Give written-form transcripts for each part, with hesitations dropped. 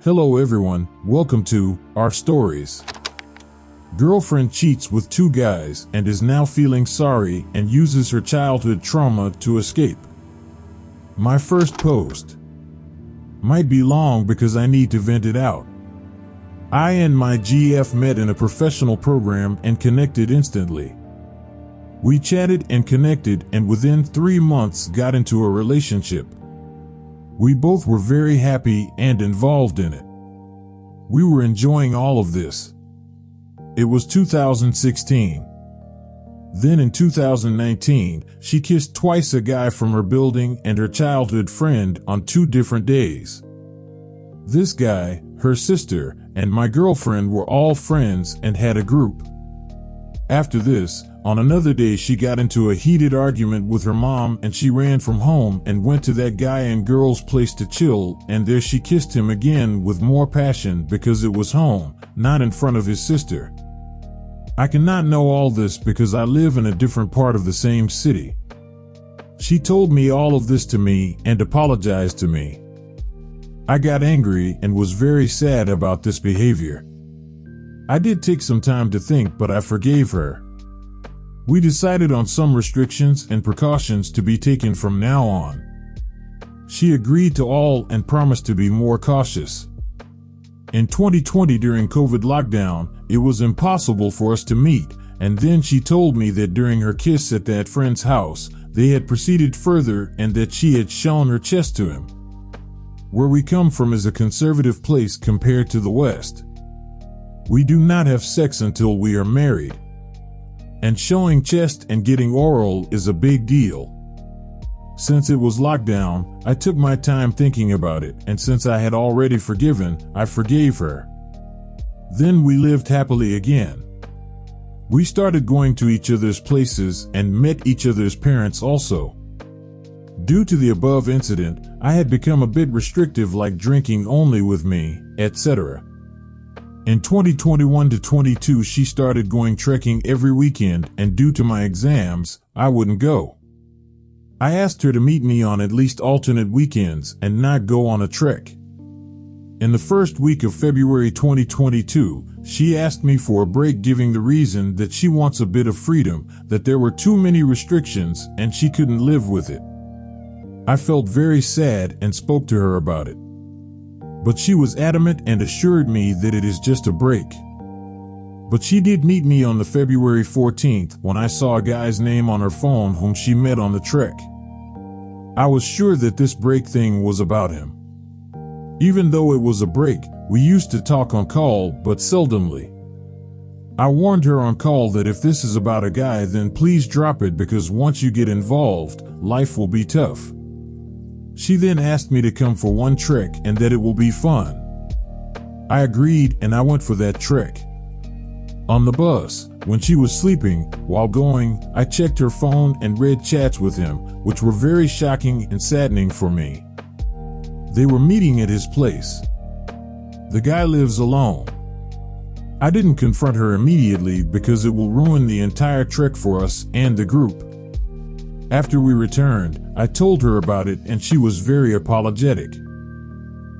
Hello everyone, welcome to Our Stories. Girlfriend cheats with two guys and is now feeling sorry and uses her childhood trauma to escape. My first post might be long because I need to vent it out. I and my GF met in a professional program and connected instantly. We chatted and connected and within 3 months got into a relationship. We both were very happy and involved in it. We were enjoying all of this. It was 2016. Then in 2019, she kissed twice a guy from her building and her childhood friend on 2 different days. This guy, her sister, and my girlfriend were all friends and had a group. After this, on another day she got into a heated argument with her mom and she ran from home and went to that guy and girl's place to chill, and there she kissed him again with more passion because it was home, not in front of his sister. I cannot know all this because I live in a different part of the same city. She told me all of this to me and apologized to me. I got angry and was very sad about this behavior. I did take some time to think, but I forgave her. We decided on some restrictions and precautions to be taken from now on. She agreed to all and promised to be more cautious. In 2020 during COVID lockdown, it was impossible for us to meet, and then she told me that during her kiss at that friend's house, they had proceeded further and that she had shown her chest to him. Where we come from is a conservative place compared to the West. We do not have sex until we are married. And showing chest and getting oral is a big deal. Since it was lockdown, I took my time thinking about it, and since I had already forgiven, I forgave her. Then we lived happily again. We started going to each other's places and met each other's parents also. Due to the above incident, I had become a bit restrictive, like drinking only with me, etc. In 2021 to 22, she started going trekking every weekend, and due to my exams, I wouldn't go. I asked her to meet me on at least alternate weekends and not go on a trek. In the first week of February 2022, she asked me for a break, giving the reason that she wants a bit of freedom, that there were too many restrictions and she couldn't live with it. I felt very sad and spoke to her about it. But she was adamant and assured me that it is just a break. But she did meet me on the February 14th when I saw a guy's name on her phone whom she met on the trek. I was sure that this break thing was about him. Even though it was a break, we used to talk on call, but seldomly. I warned her on call that if this is about a guy, then please drop it, because once you get involved, life will be tough. She then asked me to come for one trek and that it will be fun. I agreed and I went for that trek. On the bus, when she was sleeping, while going, I checked her phone and read chats with him, which were very shocking and saddening for me. They were meeting at his place. The guy lives alone. I didn't confront her immediately because it will ruin the entire trek for us and the group. After we returned, I told her about it and she was very apologetic.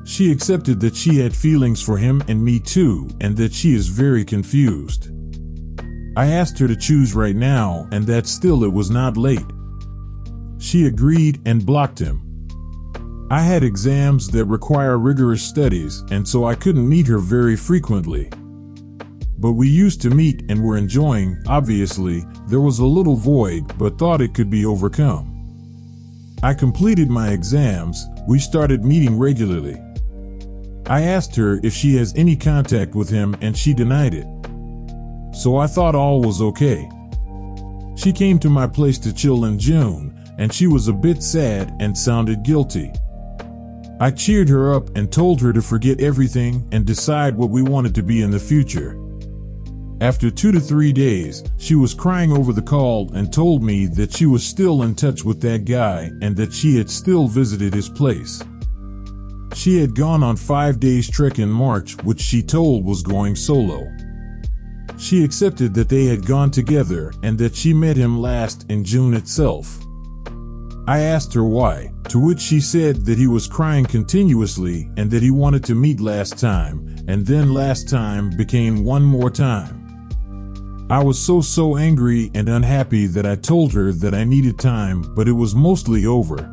She accepted that she had feelings for him and me too, and that she is very confused. I asked her to choose right now and that still it was not late. She agreed and blocked him. I had exams that require rigorous studies, and so I couldn't meet her very frequently. But we used to meet and were enjoying. Obviously, there was a little void, but thought it could be overcome. I completed my exams, we started meeting regularly. I asked her if she has any contact with him and she denied it. So I thought all was okay. She came to my place to chill in June, and she was a bit sad and sounded guilty. I cheered her up and told her to forget everything and decide what we wanted to be in the future. After 2 to 3 days, she was crying over the call and told me that she was still in touch with that guy and that she had still visited his place. She had gone on 5 days trek in March, which she told was going solo. She accepted that they had gone together and that she met him last in June itself. I asked her why, to which she said that he was crying continuously and that he wanted to meet last time, and then last time became one more time. I was so angry and unhappy that I told her that I needed time, but it was mostly over.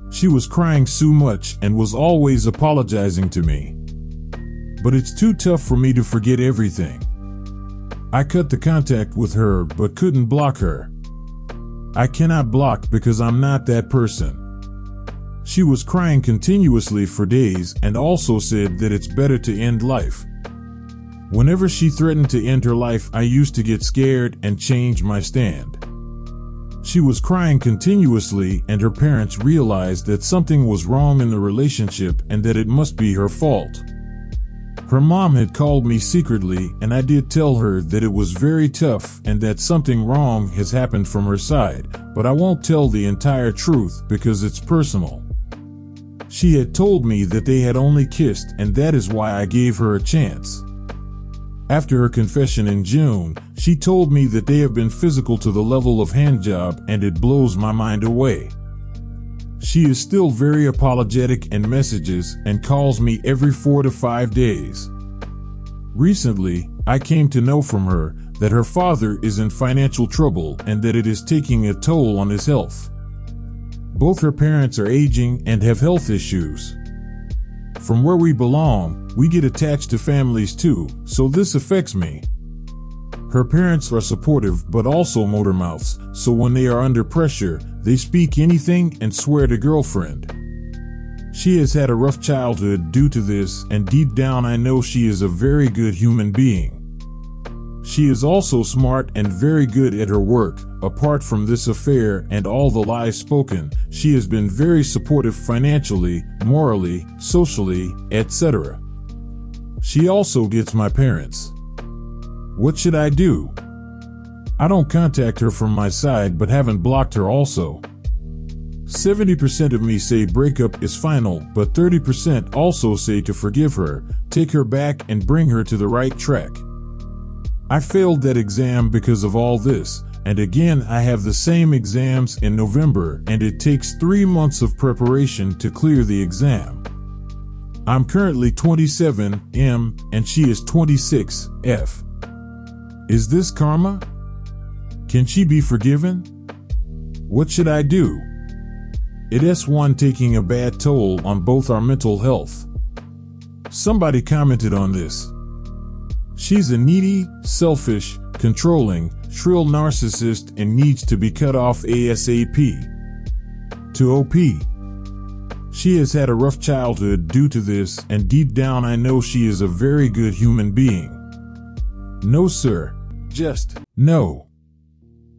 She was crying so much and was always apologizing to me. But it's too tough for me to forget everything. I cut the contact with her but couldn't block her. I cannot block because I'm not that person. She was crying continuously for days and also said that it's better to end life. Whenever she threatened to end her life, I used to get scared and change my stand. She was crying continuously and her parents realized that something was wrong in the relationship and that it must be her fault. Her mom had called me secretly and I did tell her that it was very tough and that something wrong has happened from her side, but I won't tell the entire truth because it's personal. She had told me that they had only kissed and that is why I gave her a chance. After her confession in June, she told me that they have been physical to the level of handjob and it blows my mind away. She is still very apologetic and messages and calls me every 4 to 5 days. Recently, I came to know from her that her father is in financial trouble and that it is taking a toll on his health. Both her parents are aging and have health issues. From where we belong, we get attached to families too, so this affects me. Her parents are supportive but also motor mouths, so when they are under pressure, they speak anything and swear to girlfriend. She has had a rough childhood due to this, and deep down I know she is a very good human being. She is also smart and very good at her work. Apart from this affair and all the lies spoken, she has been very supportive financially, morally, socially, etc. She also gets my parents. What should I do? I don't contact her from my side but haven't blocked her also. 70% of me say breakup is final, but 30% also say to forgive her, take her back and bring her to the right track. I failed that exam because of all this, and again I have the same exams in November and it takes 3 months of preparation to clear the exam. I'm currently 27 M and she is 26 F. Is this karma? Can she be forgiven? What should I do? It is one taking a bad toll on both our mental health. Somebody commented on this. She's a needy, selfish, controlling, shrill narcissist and needs to be cut off ASAP. To OP. She has had a rough childhood due to this, and deep down I know she is a very good human being. No sir. Just no.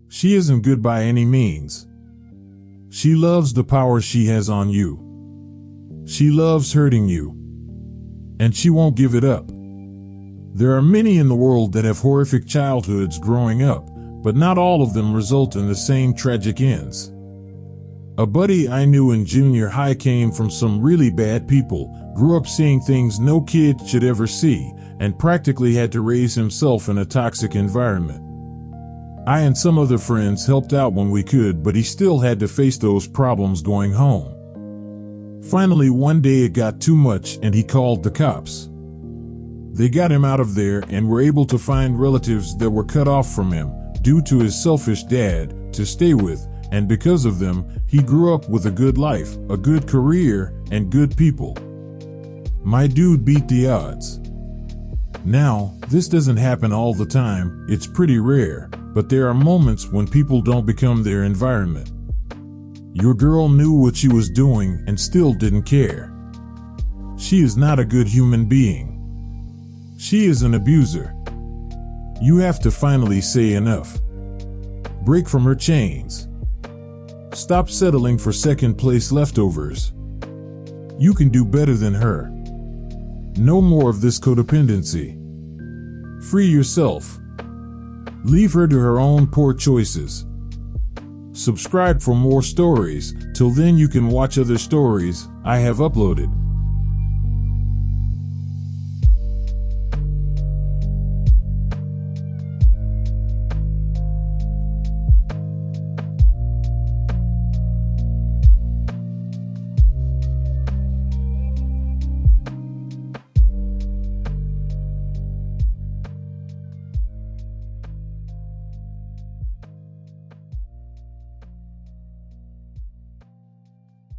She isn't good by any means. She loves the power she has on you. She loves hurting you. And she won't give it up. There are many in the world that have horrific childhoods growing up, but not all of them result in the same tragic ends. A buddy I knew in junior high came from some really bad people, grew up seeing things no kid should ever see, and practically had to raise himself in a toxic environment. I and some other friends helped out when we could, but he still had to face those problems going home. Finally, one day it got too much and he called the cops. They got him out of there and were able to find relatives that were cut off from him due to his selfish dad to stay with, and because of them, he grew up with a good life, a good career, and good people. My dude beat the odds. Now, this doesn't happen all the time, it's pretty rare, but there are moments when people don't become their environment. Your girl knew what she was doing and still didn't care. She is not a good human being. She is an abuser. You have to finally say enough. Break from her chains. Stop settling for second place leftovers. You can do better than her. No more of this codependency. Free yourself. Leave her to her own poor choices. Subscribe for more stories. Till then you can watch other stories I have uploaded.